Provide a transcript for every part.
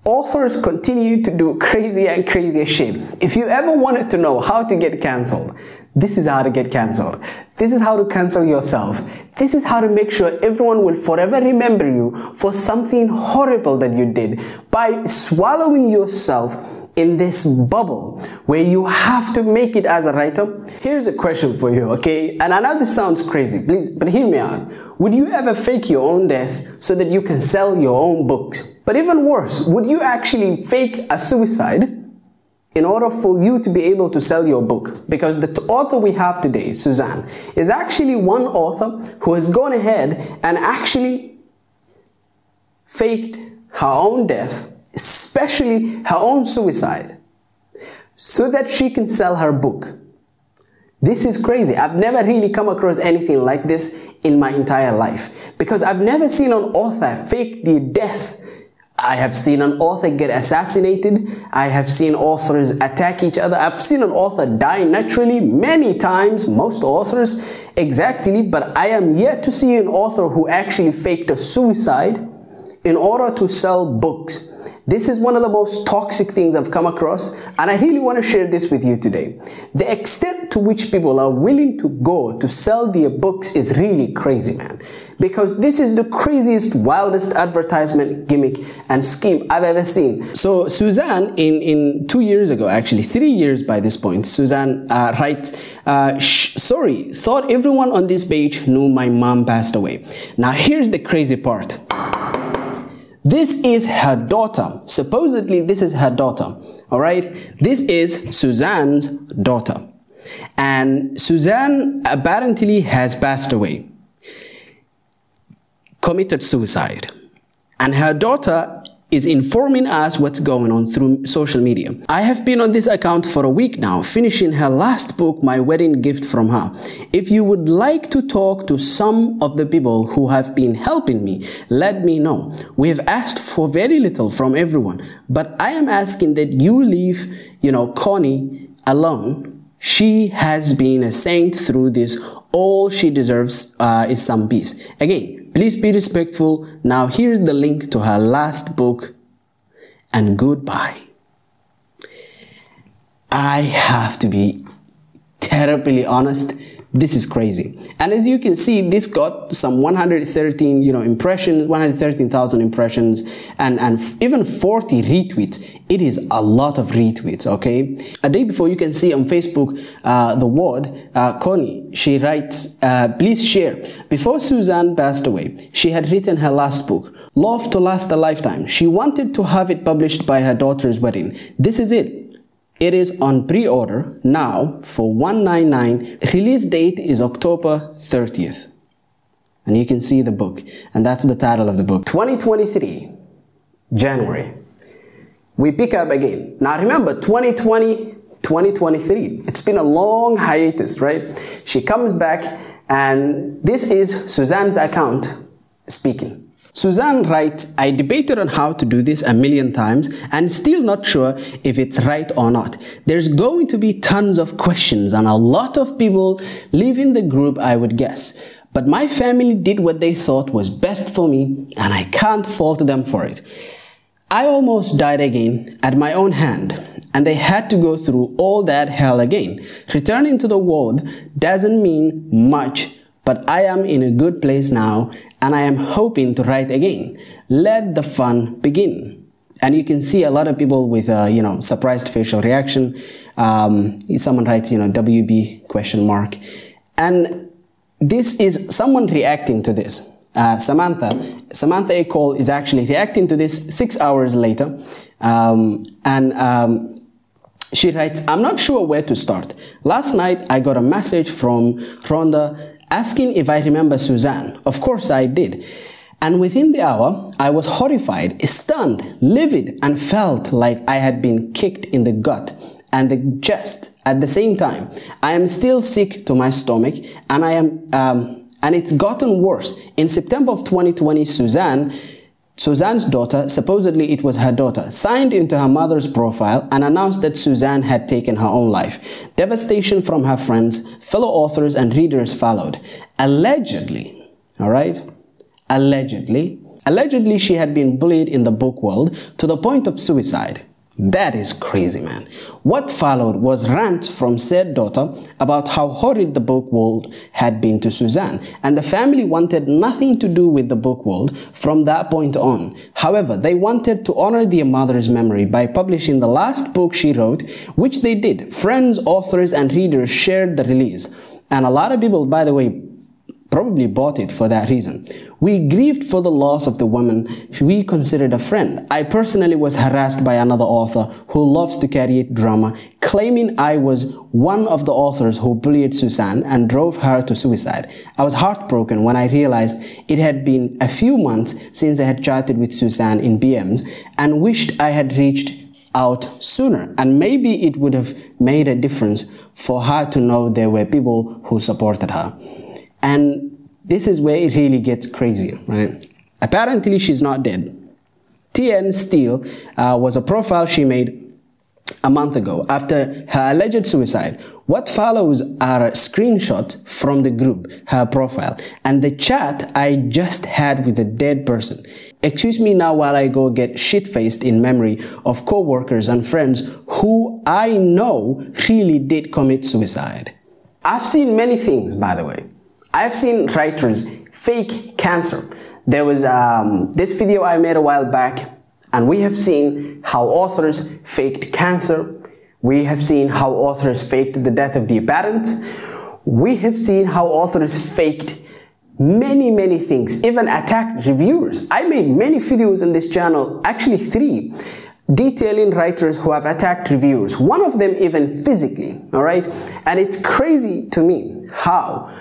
Authors continue to do crazier and crazier shit. If you ever wanted to know how to get cancelled, this is how to get cancelled. This is how to cancel yourself. This is how to make sure everyone will forever remember you for something horrible that you did by swallowing yourself in this bubble where you have to make it as a writer. Here's a question for you, okay? And I know this sounds crazy, please, but hear me out. Would you ever fake your own death so that you can sell your own books? But even worse, would you actually fake a suicide in order for you to be able to sell your book? Because the author we have today, Suzanne, is actually one author who has gone ahead and actually faked her own death, especially her own suicide, so that she can sell her book. This is crazy. I've never really come across anything like this in my entire life, because I've never seen an author fake their death. I have seen an author get assassinated. I have seen authors attack each other. I've seen an author die naturally many times, most authors exactly, but I am yet to see an author who actually faked a suicide in order to sell books. This is one of the most toxic things I've come across, and I really want to share this with you today. The extent to which people are willing to go to sell their books is really crazy, man. Because this is the craziest, wildest advertisement gimmick and scheme I've ever seen. So Suzanne, in 2 years ago, actually 3 years by this point, Suzanne writes, sorry, thought everyone on this page knew my mom passed away. Now here's the crazy part. This is her daughter. Supposedly, this is her daughter. All right. This is Suzanne's daughter. And Suzanne apparently has passed away, committed suicide. And her daughter is informing us what's going on through social media. I have been on this account for a week now, finishing her last book, My Wedding Gift from Her. If you would like to talk to some of the people who have been helping me, let me know. We have asked for very little from everyone, but I am asking that you leave, Connie alone. She has been a saint through this. All she deserves is some peace. Again, please be respectful. Now here's the link to her last book, and goodbye. I have to be terribly honest. This is crazy. And as you can see, this got some 113, impressions, 113,000 impressions, and even 40 retweets. It is a lot of retweets, okay? A day before, you can see on Facebook, the word, Connie, she writes, please share. Before Suzanne passed away, she had written her last book, Love to Last a Lifetime. She wanted to have it published by her daughter's wedding. This is it. It is on pre-order now for $199. Release date is October 30th. And you can see the book. And that's the title of the book. 2023, January. We pick up again. Now remember, 2020, 2023. It's been a long hiatus, right? She comes back, and this is Suzanne's account speaking. Suzanne writes, I debated on how to do this a million times and still not sure if it's right or not. There's going to be tons of questions and a lot of people leaving the group, I would guess. But my family did what they thought was best for me, and I can't fault them for it. I almost died again at my own hand, and they had to go through all that hell again. Returning to the world doesn't mean much, but I am in a good place now, and I am hoping to write again. Let the fun begin. And you can see a lot of people with, surprised facial reaction. Someone writes, WB question mark. And this is someone reacting to this. Samantha A. Cole is actually reacting to this 6 hours later. She writes, I'm not sure where to start. Last night, I got a message from Rhonda asking if I remember Suzanne. Of course I did. And within the hour, I was horrified, stunned, livid, and felt like I had been kicked in the gut and the chest at the same time. I am still sick to my stomach, and and it's gotten worse. In September of 2020, Suzanne's daughter, supposedly it was her daughter, signed into her mother's profile and announced that Suzanne had taken her own life. Devastation from her friends, fellow authors, and readers followed. Allegedly, all right? Allegedly, Allegedly, she had been bullied in the book world to the point of suicide. That is crazy, man. What followed was rants from said daughter about how horrid the book world had been to Suzanne, and the family wanted nothing to do with the book world from that point on. However, they wanted to honor their mother's memory by publishing the last book she wrote, which they did. Friends, authors, and readers shared the release, and a lot of people, by the way, probably bought it for that reason. We grieved for the loss of the woman we considered a friend. I personally was harassed by another author who loves to create drama, claiming I was one of the authors who bullied Suzanne and drove her to suicide. I was heartbroken when I realized it had been a few months since I had chatted with Suzanne in BMs and wished I had reached out sooner, and maybe it would have made a difference for her to know there were people who supported her. And this is where it really gets crazy, right? Apparently, she's not dead. TN Steele was a profile she made a month ago after her alleged suicide. What follows are screenshots from the group, her profile, and the chat I just had with a dead person. Excuse me now while I go get shit-faced in memory of co-workers and friends who I know really did commit suicide. I've seen many things, by the way. I've seen writers fake cancer. There was this video I made a while back, and we have seen how authors faked cancer. We have seen how authors faked the death of their parent. We have seen how authors faked many things, even attacked reviewers. I made many videos on this channel, actually 3, detailing writers who have attacked reviewers, one of them even physically, all right? And it's crazy to me how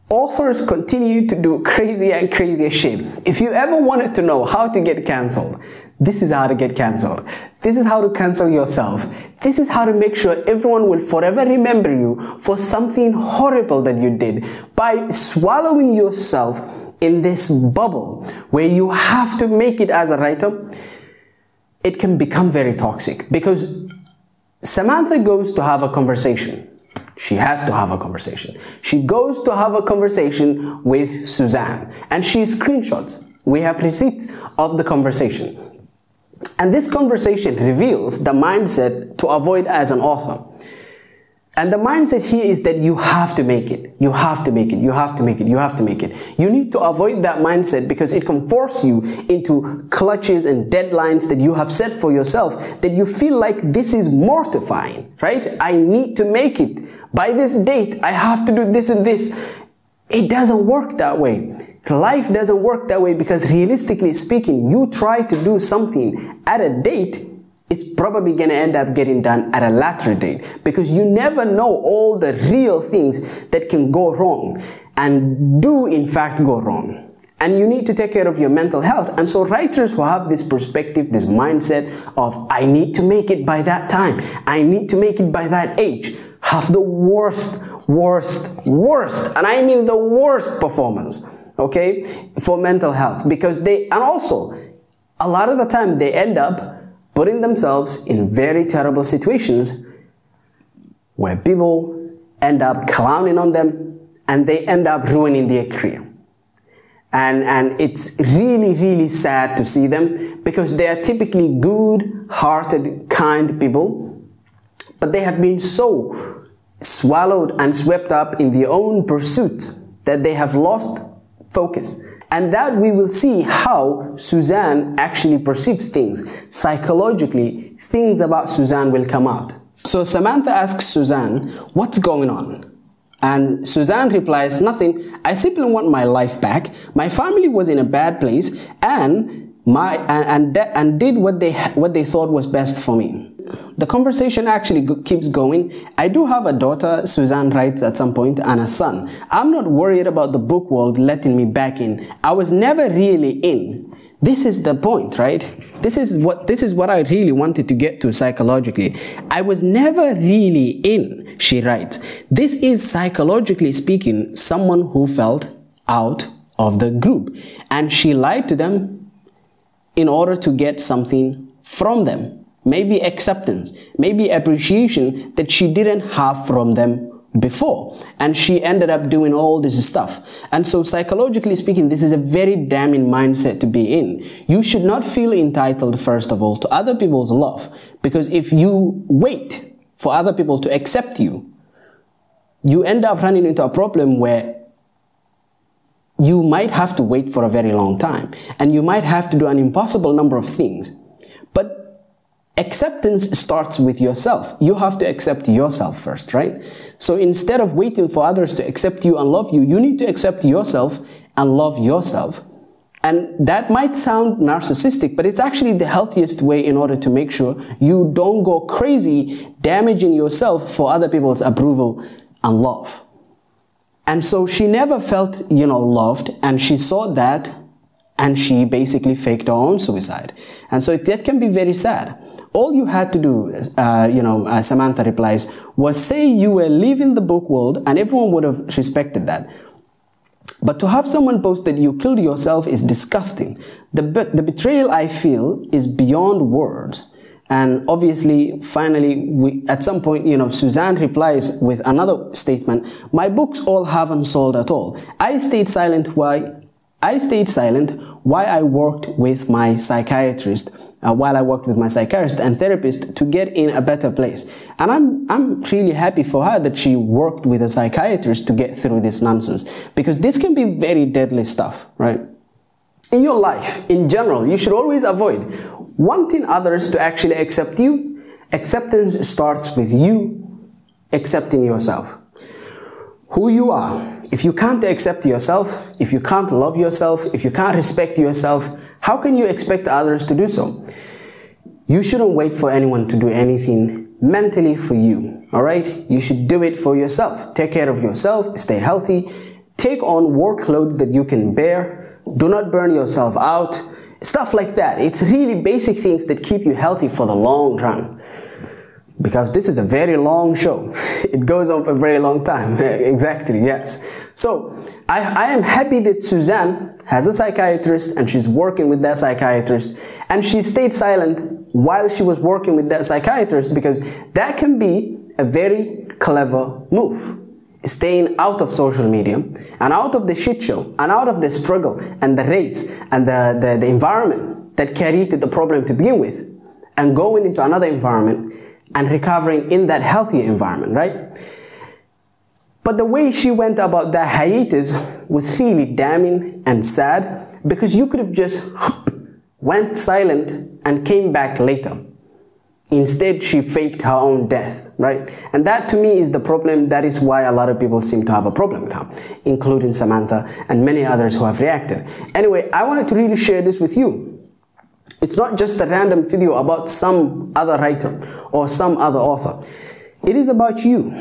authors continue to do crazier and crazier shit. If you ever wanted to know how to get cancelled, this is how to get cancelled. This is how to cancel yourself. This is how to make sure everyone will forever remember you for something horrible that you did by swallowing yourself in this bubble where you have to make it as a writer. It can become very toxic because Samantha goes to have a conversation. She has to have a conversation. She goes to have a conversation with Suzanne, and she screenshots. We have receipts of the conversation. And this conversation reveals the mindset to avoid as an author. And the mindset here is that you have to make it. You have to make it. You have to make it. You have to make it. You need to avoid that mindset because it can force you into clutches and deadlines that you have set for yourself that you feel like this is mortifying, right? I need to make it. By this date, I have to do this and this. It doesn't work that way. Life doesn't work that way because realistically speaking, you try to do something at a date, it's probably going to end up getting done at a later date because you never know all the real things that can go wrong and do in fact go wrong. And you need to take care of your mental health. And so writers who have this perspective, this mindset of I need to make it by that time, I need to make it by that age, have the worst, and I mean the worst performance, okay, for mental health because and also a lot of the time they end up putting themselves in very terrible situations where people end up clowning on them and they end up ruining their career. And it's really sad to see them because they are typically good-hearted, kind people, but they have been so swallowed and swept up in their own pursuits that they have lost focus. And that we will see how Suzanne actually perceives things. Psychologically, things about Suzanne will come out. So Samantha asks Suzanne, what's going on? And Suzanne replies, nothing. I simply want my life back. My family was in a bad place and did what they thought was best for me. The conversation actually keeps going. I do have a daughter, Suzanne writes at some point, and a son. I'm not worried about the book world letting me back in. I was never really in. This is the point, right? This is what I really wanted to get to psychologically. I was never really in, she writes. This is, psychologically speaking, someone who felt out of the group. And she lied to them in order to get something from them. Maybe acceptance, maybe appreciation that she didn't have from them before, and she ended up doing all this stuff. And so psychologically speaking, this is a very damning mindset to be in. You should not feel entitled, first of all, to other people's love, because if you wait for other people to accept you, you end up running into a problem where you might have to wait for a very long time, and you might have to do an impossible number of things. But acceptance starts with yourself. You have to accept yourself first, right? So instead of waiting for others to accept you and love you, you need to accept yourself and love yourself. And that might sound narcissistic, but it's actually the healthiest way in order to make sure you don't go crazy damaging yourself for other people's approval and love. And so she never felt, loved, and she saw that, and she basically faked her own suicide. And so that can be very sad. All you had to do, Samantha replies, was say you were leaving the book world, and everyone would have respected that. But to have someone post that you killed yourself is disgusting. The betrayal I feel is beyond words. And obviously, finally, at some point, Suzanne replies with another statement, my books all haven't sold at all. I stayed silent while I worked with my psychiatrist, and therapist to get in a better place. And I'm really happy for her that she worked with a psychiatrist to get through this nonsense, because this can be very deadly stuff, right? In your life, in general, you should always avoid wanting others to actually accept you. Acceptance starts with you accepting yourself. Who you are. If you can't accept yourself, if you can't love yourself, if you can't respect yourself, how can you expect others to do so? You shouldn't wait for anyone to do anything mentally for you, all right? You should do it for yourself. Take care of yourself, stay healthy, take on workloads that you can bear, do not burn yourself out, stuff like that. It's really basic things that keep you healthy for the long run. Because this is a very long show. It goes on for a very long time. Exactly, yes. So, I am happy that Suzanne has a psychiatrist and she's working with that psychiatrist, and she stayed silent while she was working with that psychiatrist, because that can be a very clever move. Staying out of social media and out of the shit show and out of the struggle and the race and the environment that created the problem to begin with, and going into another environment and recovering in that healthier environment, right? But the way she went about that hiatus was really damning and sad, because you could have just went silent and came back later. Instead, she faked her own death, right? And that to me is the problem. That is why a lot of people seem to have a problem with her, including Samantha and many others who have reacted. Anyway, I wanted to really share this with you. It's not just a random video about some other writer or some other author. It is about you.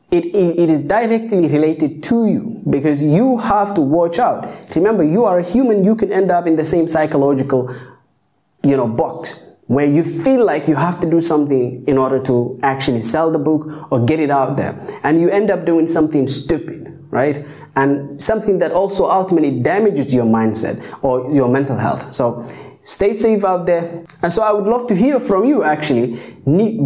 It is directly related to you, because you have to watch out. Remember, you are a human. You can end up in the same psychological, box where you feel like you have to do something in order to actually sell the book or get it out there. And you end up doing something stupid, right? And something that also ultimately damages your mindset or your mental health. So stay safe out there. And so I would love to hear from you, actually,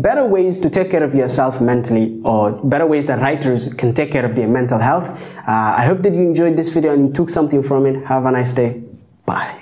better ways to take care of yourself mentally, or better ways that writers can take care of their mental health. I hope that you enjoyed this video and you took something from it. Have a nice day. Bye.